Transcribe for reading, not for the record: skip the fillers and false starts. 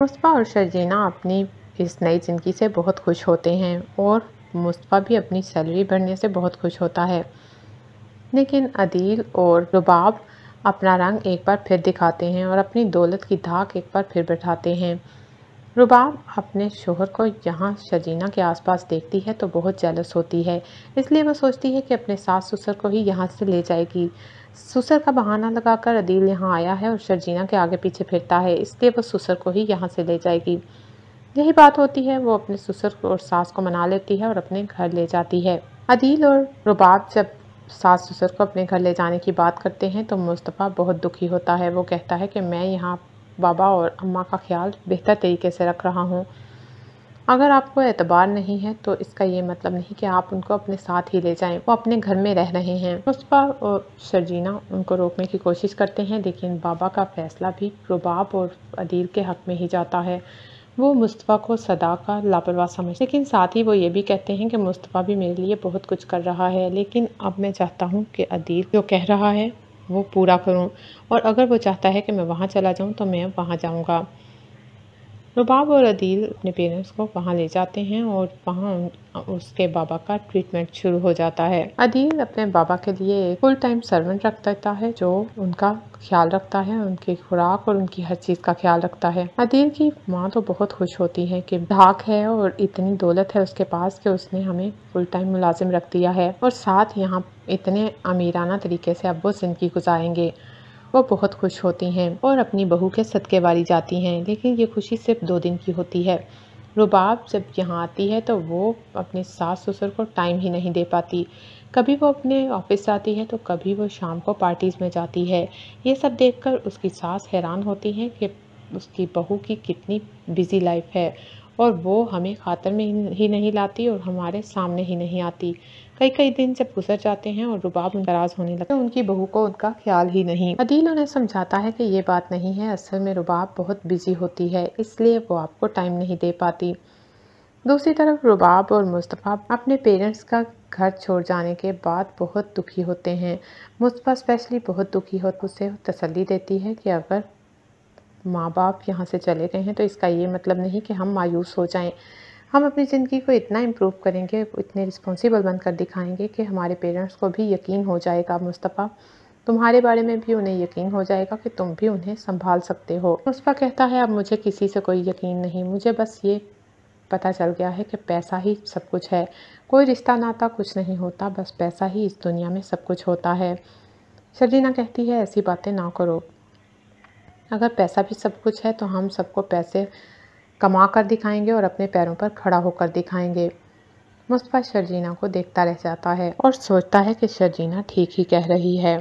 मुस्तफ़ा और शर्जीना अपनी इस नई ज़िंदगी से बहुत खुश होते हैं और मुस्तफ़ा भी अपनी सैलरी बढ़ने से बहुत खुश होता है। लेकिन अदील और रुबाब अपना रंग एक बार फिर दिखाते हैं और अपनी दौलत की धाक एक बार फिर बैठाते हैं। रुबाब अपने शोहर को यहाँ शर्जीना के आसपास देखती है तो बहुत जेलस होती है, इसलिए वो सोचती है कि अपने सास ससुर को ही यहाँ से ले जाएगी। ससुर का बहाना लगाकर अदील यहाँ आया है और शर्जीना के आगे पीछे फिरता है, इसलिए वो ससुर को ही यहाँ से ले जाएगी। यही बात होती है, वो अपने ससुर और सास को मना लेती है और अपने घर ले जाती है। अदील और रुबाब जब सास ससुर को अपने घर ले जाने की बात करते हैं तो मुस्तफ़ा बहुत दुखी होता है। वो कहता है कि मैं यहाँ बाबा और अम्मा का ख्याल बेहतर तरीके से रख रहा हूँ। अगर आपको एतबार नहीं है तो इसका ये मतलब नहीं कि आप उनको अपने साथ ही ले जाएं। वो अपने घर में रह रहे हैं। मुस्तफ़ा और शर्जीना उनको रोकने की कोशिश करते हैं, लेकिन बाबा का फैसला भी रुबाब और अदील के हक़ में ही जाता है। वो मुस्तफ़ा को सदा का लापरवाह समझते, लेकिन साथ ही वो ये भी कहते हैं कि मुस्तफ़ा भी मेरे लिए बहुत कुछ कर रहा है, लेकिन अब मैं चाहता हूँ कि अदील जो कह रहा है वो पूरा करूं, और अगर वो चाहता है कि मैं वहाँ चला जाऊं तो मैं वहाँ जाऊंगा। रुबाब और अदील अपने पेरेंट्स को वहाँ ले जाते हैं और वहाँ उसके बाबा का ट्रीटमेंट शुरू हो जाता है। अदील अपने बाबा के लिए एक फुल टाइम सर्वेंट रख देता है जो उनका ख्याल रखता है, उनकी खुराक और उनकी हर चीज़ का ख्याल रखता है। अदील की माँ तो बहुत खुश होती है कि धाक है और इतनी दौलत है उसके पास कि उसने हमें फुल टाइम मुलाजिम रख दिया है और साथ यहाँ इतने अमीराना तरीके से अब वो ज़िंदगी गुजारेंगे। वो बहुत खुश होती हैं और अपनी बहू के सदके वारी जाती हैं, लेकिन ये खुशी सिर्फ 2 दिन की होती है। रुबाब जब यहाँ आती है तो वो अपने सास ससुर को टाइम ही नहीं दे पाती। कभी वो अपने ऑफिस जाती है तो कभी वो शाम को पार्टीज़ में जाती है। ये सब देखकर उसकी सास हैरान होती है कि उसकी बहू की कितनी बिज़ी लाइफ है और वो हमें खातर में ही नहीं लाती और हमारे सामने ही नहीं आती। कई कई दिन जब गुजर जाते हैं और रुबाब नाराज़ होने लगता है, उनकी बहू को उनका ख्याल ही नहीं। अदील उन्हें समझाता है कि ये बात नहीं है, असल में रुबाब बहुत बिजी होती है, इसलिए वो आपको टाइम नहीं दे पाती। दूसरी तरफ रुबाब और मुस्तफ़ा अपने पेरेंट्स का घर छोड़ जाने के बाद बहुत दुखी होते हैं। मुस्तफ़ा स्पेशली बहुत दुखी होकर उसे तसल्ली देती है कि अगर माँ बाप यहाँ से चले गए हैं तो इसका ये मतलब नहीं कि हम मायूस हो जाएं। हम अपनी ज़िंदगी को इतना इम्प्रूव करेंगे, इतने रिस्पॉन्सिबल बनकर दिखाएंगे कि हमारे पेरेंट्स को भी यकीन हो जाएगा मुस्तफ़ा, तुम्हारे बारे में भी उन्हें यकीन हो जाएगा कि तुम भी उन्हें संभाल सकते हो। मुस्तफ़ा कहता है अब मुझे किसी से कोई यकीन नहीं, मुझे बस ये पता चल गया है कि पैसा ही सब कुछ है। कोई रिश्ता नाता कुछ नहीं होता, बस पैसा ही इस दुनिया में सब कुछ होता है। शर्जीना कहती है ऐसी बातें ना करो, अगर पैसा भी सब कुछ है तो हम सबको पैसे कमा कर दिखाएंगे और अपने पैरों पर खड़ा होकर दिखाएंगे। मुस्तफ़ा शर्जीना को देखता रह जाता है और सोचता है कि शर्जीना ठीक ही कह रही है।